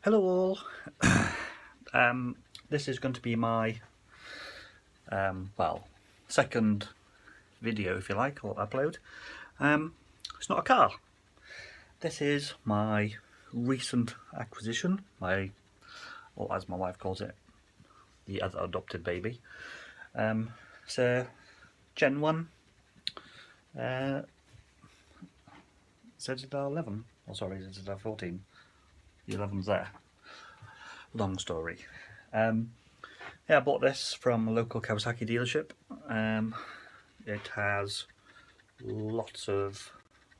Hello all. This is going to be my second video, if you like, or upload. It's not a car. This is my recent acquisition, or as my wife calls it, the other adopted baby. It's a Gen 1 ZZR11, ZZR14. The 11's there. Long story. Yeah, I bought this from a local Kawasaki dealership. It has lots of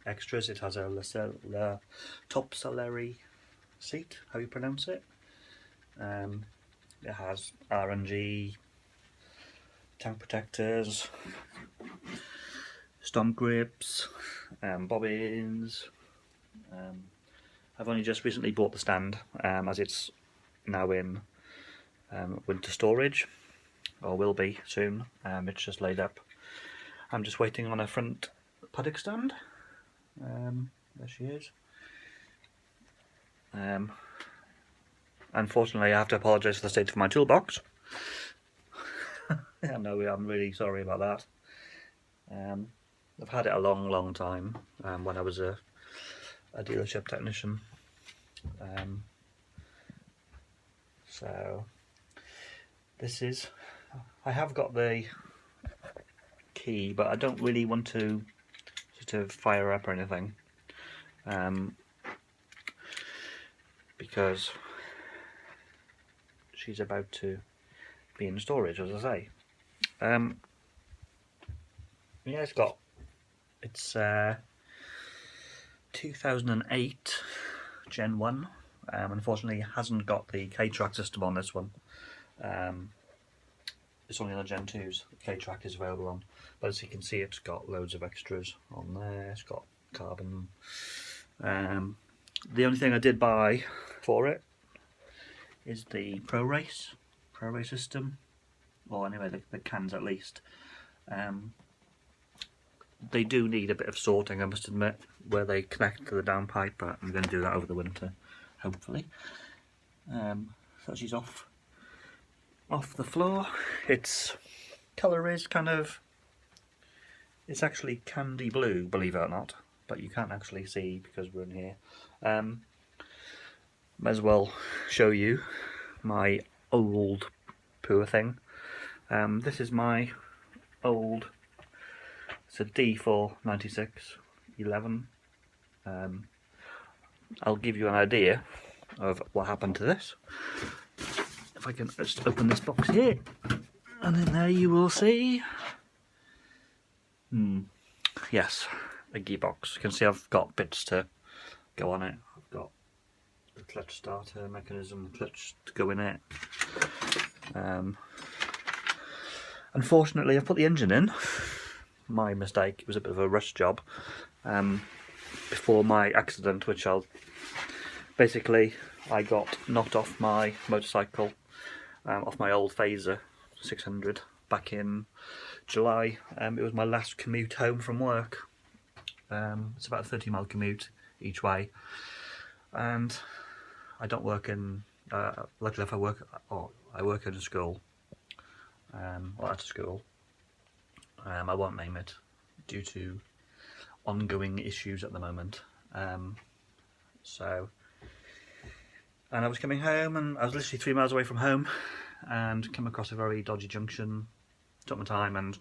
extras. It has a top celery seat, how you pronounce it. It has RNG, tank protectors, stomp grips, bobbins. I've only just recently bought the stand, as it's now in winter storage, or will be soon. It's just laid up. I'm just waiting on a front paddock stand. There she is. Unfortunately, I have to apologise for the state of my toolbox. Yeah, no, I'm really sorry about that. I've had it a long time, when I was a dealership technician. So this is, I have got the key, but I don't really want to sort of fire up or anything, because she's about to be in storage, as I say. Yeah, it's 2008 Gen 1. Unfortunately, it hasn't got the K-Track system on this one. It's only on the Gen 2s the K-Track is available on. But as you can see, it's got loads of extras on there. It's got carbon. The only thing I did buy for it is the Pro Race system. Well, anyway, the cans at least. They do need a bit of sorting, I must admit, where they connect to the downpipe, but I'm going to do that over the winter, hopefully. So she's off the floor. Its colour is it's actually candy blue, believe it or not, but you can't actually see because we're in here. May as well show you my old poor thing. This is my old, it's a D49611. I'll give you an idea of what happened to this. If I can just open this box here, and in there you will see, yes, a gearbox. You can see I've got bits to go on it. I've got the clutch starter mechanism, clutch to go in it. Unfortunately, I've put the engine in. My mistake. It was a bit of a rush job before my accident, which basically I got knocked off my motorcycle, off my old Phaser 600 back in July. It was my last commute home from work. It's about a 30-mile commute each way, and I don't work in. Luckily, if I work at a school, or at a school. I won't name it due to ongoing issues at the moment. And I was coming home, and I was literally 3 miles away from home, and came across a very dodgy junction. Took my time, and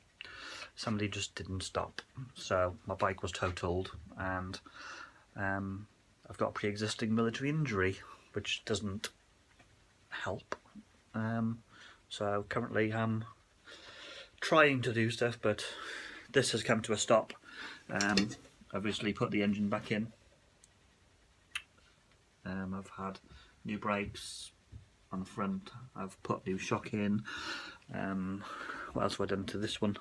somebody just didn't stop. So my bike was totaled, and I've got a pre-existing military injury, which doesn't help. So currently I'm trying to do stuff, but this has come to a stop. I've recently put the engine back in. I've had new brakes on the front. I've put new shock in. What else have I done to this one?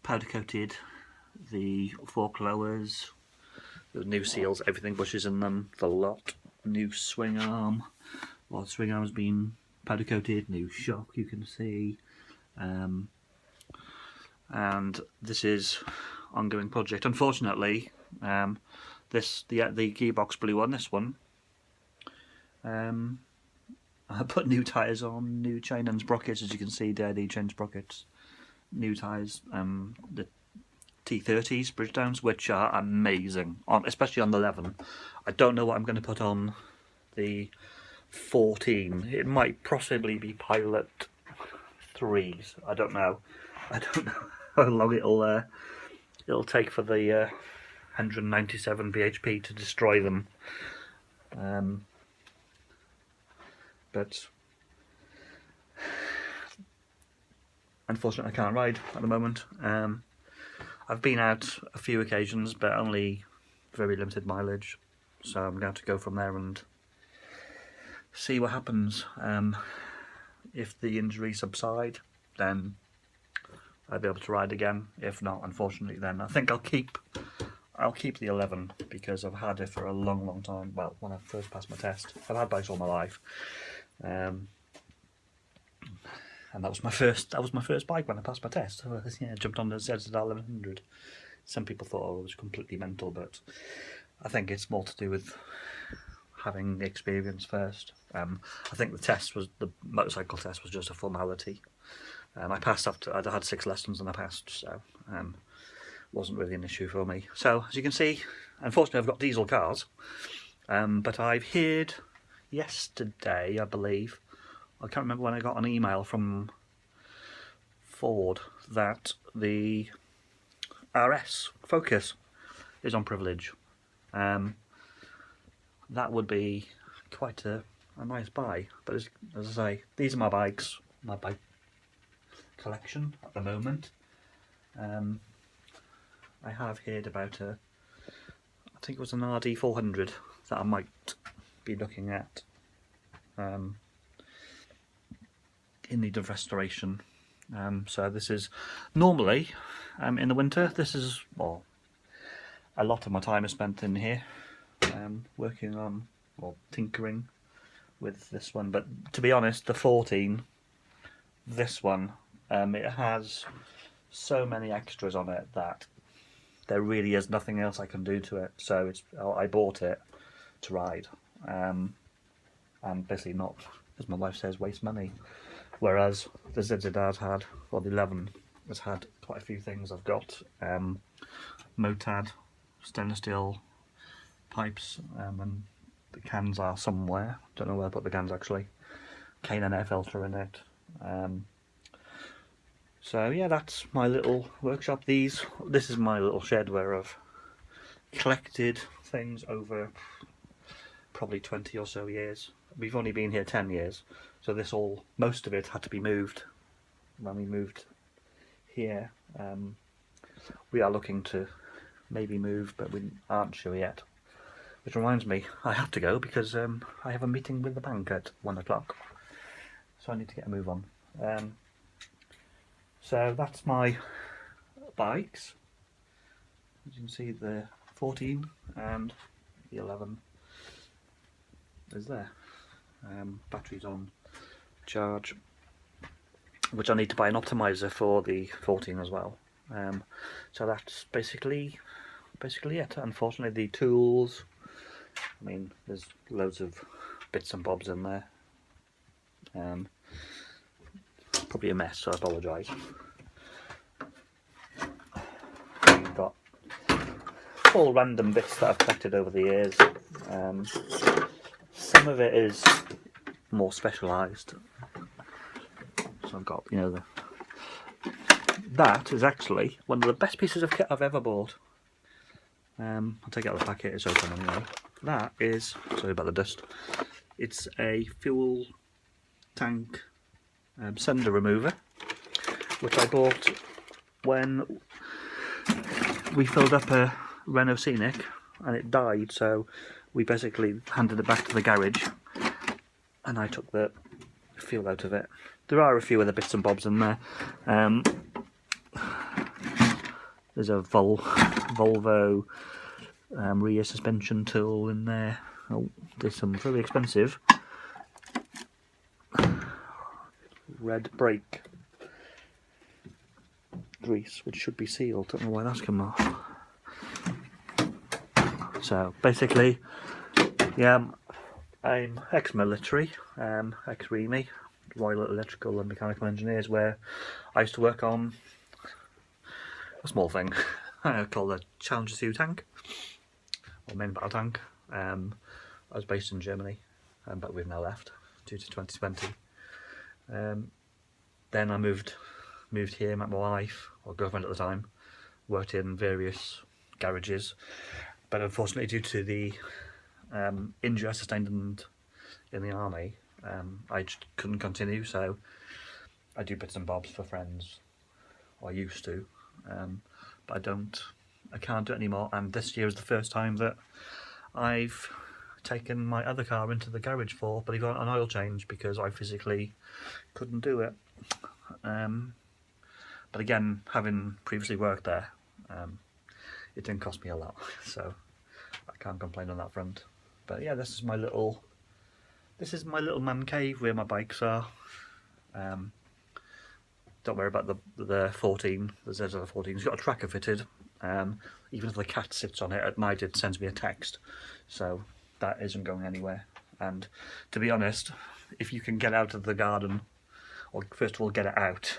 Powder coated the fork lowers. There's new seals, everything bushes in them, the lot. New swing arm. Well, the swing arm's been powder coated. New shock, you can see. And this is ongoing project. Unfortunately, the gearbox blew on this one. I put new tyres on, new chain and sprockets, as you can see there, the chain sprockets, new tyres, the T30s, Bridgedowns, which are amazing, especially on the 11. I don't know what I'm going to put on the 14. It might possibly be Pilot 3s. I don't know. I don't know how long it'll take for the 197 bhp to destroy them. But unfortunately I can't ride at the moment. I've been out a few occasions, but only very limited mileage, so I'm going to go from there and see what happens. If the injuries subside, then I'll be able to ride again. If not, unfortunately, then I think I'll keep the 11, because I've had it for a long time. Well, when I first passed my test, I've had bikes all my life, and that was my first bike when I passed my test. So, yeah, I jumped on the ZZR 1100. Some people thought I was completely mental, but I think it's more to do with having the experience first. I think the motorcycle test was just a formality. I passed after I'd had 6 lessons and I passed, so wasn't really an issue for me. So as you can see, unfortunately I've got diesel cars, but I've heard yesterday, I believe, I can't remember when I got an email from Ford that the RS Focus is on privilege. That would be quite a nice buy, but as I say, these are my bikes, my bike collection at the moment. I have heard about I think it was an RD 400 that I might be looking at, in need of restoration. So this is normally in the winter. This is, well, a lot of my time is spent in here, working on or tinkering with this one. But to be honest, the 14, this one, it has so many extras on it that there really is nothing else I can do to it. So I bought it to ride, and basically not, as my wife says, waste money. Whereas the ZZR's had, or the 11 has had quite a few things. I've got Motad stainless steel pipes, and the cans are somewhere. Don't know where I put the cans actually. K&N air filter in it. So yeah, that's my little workshop. This is my little shed where I've collected things over probably 20 or so years. We've only been here 10 years, so most of it had to be moved when we moved here. We are looking to maybe move, but we aren't sure yet. Which reminds me, I have to go because I have a meeting with the bank at 1 o'clock, so I need to get a move on. So that's my bikes. As you can see, the 14 and the 11 is there. Batteries on charge, which I need to buy an optimizer for the 14 as well. So that's basically it. Unfortunately, the tools, I mean, there's loads of bits and bobs in there. Probably a mess, so I apologise. We've got all random bits that I've collected over the years. Some of it is more specialised. So I've got, that is actually one of the best pieces of kit I've ever bought. I'll take it out of the packet, it's open anyway. That is, sorry about the dust, it's a fuel tank cylinder remover, which I bought when we filled up a Renault Scenic and it died, so we basically handed it back to the garage and I took the fuel out of it. There are a few other bits and bobs in there. There's a Volvo rear suspension tool in there. Oh, there's some very expensive red brake grease, which should be sealed. Don't know why that's come off. So basically, yeah, I'm ex-military, ex-REME, Royal Electrical and Mechanical Engineers, where I used to work on a small thing called a Challenger 2 tank, or main battle tank. I was based in Germany, but we've now left due to 2020. Then I moved here, met my wife, or girlfriend at the time, worked in various garages, but unfortunately due to the injury I sustained in the army, I just couldn't continue, so I do bits and bobs for friends, or I used to, but I can't do it anymore, and this year is the first time that I've taken my other car into the garage for, believe it or not, an oil change, because I physically couldn't do it. But again, having previously worked there, it didn't cost me a lot, so I can't complain on that front. But yeah, this is my little man cave where my bikes are. Don't worry about the 14, the ZR14. It's got a tracker fitted. Even if the cat sits on it at night, it sends me a text, so that isn't going anywhere. And to be honest, if you can get out of the garden, or first of all get it out,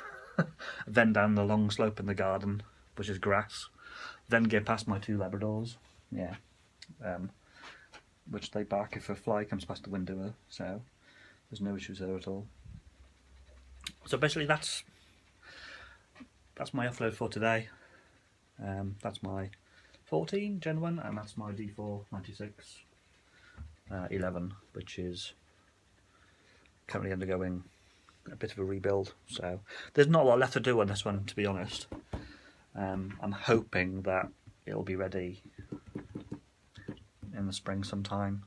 then down the long slope in the garden, which is grass, then get past my 2 Labradors, yeah, which they bark if a fly comes past the window, so there's no issues there at all. So basically that's my offload for today. That's my 14 Gen 1, and that's my D4 96 11, which is currently undergoing a bit of a rebuild, so there's not a lot left to do on this one, to be honest. I'm hoping that it'll be ready in the spring sometime.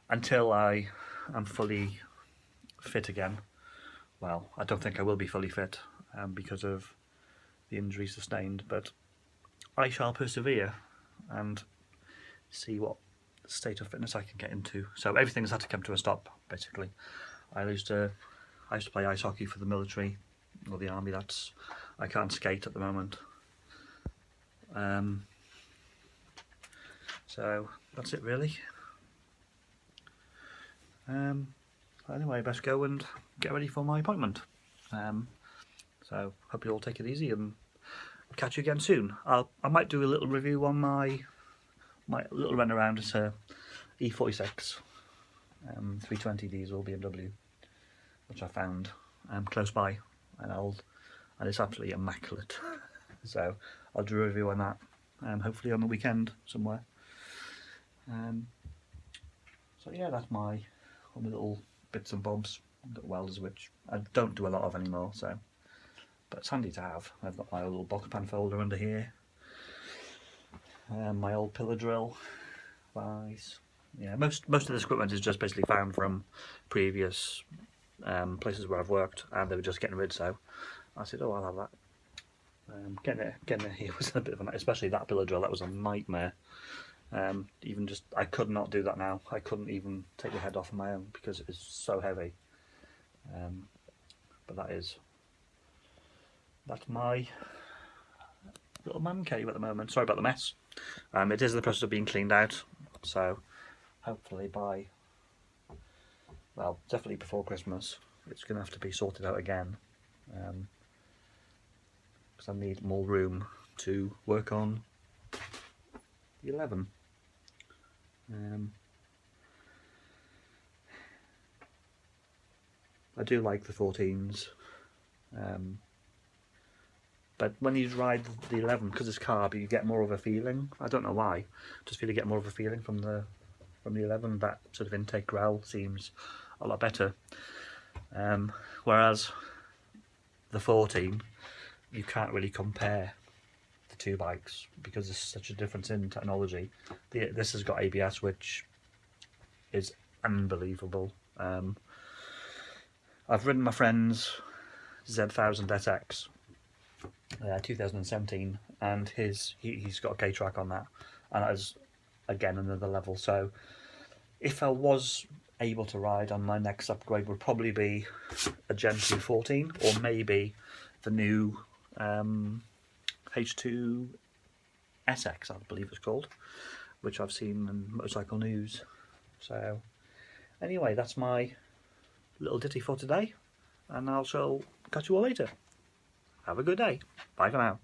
Until I am fully fit again, well, I don't think I will be fully fit because of the injury sustained, but I shall persevere and see what state of fitness I can get into. So everything's had to come to a stop, basically. I used to play ice hockey for the military or the army. I can't skate at the moment. So that's it really. Anyway, best go and get ready for my appointment. So hope you all take it easy and catch you again soon. I might do a little review on my little run around. It's a E46 320 diesel BMW, which I found close by, and it's absolutely immaculate. So I'll do a review on that, hopefully on the weekend somewhere. So yeah, that's all my little bits and bobs. I've got welders, which I don't do a lot of anymore, so, but it's handy to have. I've got my little box pan folder under here, my old pillar drill, vise. Yeah, most of this equipment is just basically found from previous places where I've worked, and they were just getting rid. So I said, "Oh, I'll have that." Getting it here was a bit of especially that pillar drill. That was a nightmare. Even just, I could not do that now. I couldn't even take the head off on my own because it is so heavy. But that's my little man cave at the moment. Sorry about the mess. It is in the process of being cleaned out, so hopefully definitely before Christmas, it's going to have to be sorted out again, because I need more room to work on the 11. I do like the 14s, but when you ride the 11, because it's carb, you get more of a feeling. I don't know why, just feel you get more of a feeling from the 11. That sort of intake growl seems a lot better, whereas the 14, you can't really compare the two bikes because there's such a difference in technology. This has got ABS, which is unbelievable. I've ridden my friend's Z1000 SX 2017, and he's got a K-track on that, and that is again another level. So if I was able to ride on, my next upgrade would probably be a Gen 2 14, or maybe the new H2 SX, I believe it's called, which I've seen in Motorcycle News. So anyway, that's my little ditty for today, and I shall catch you all later. Have a good day. Bye for now.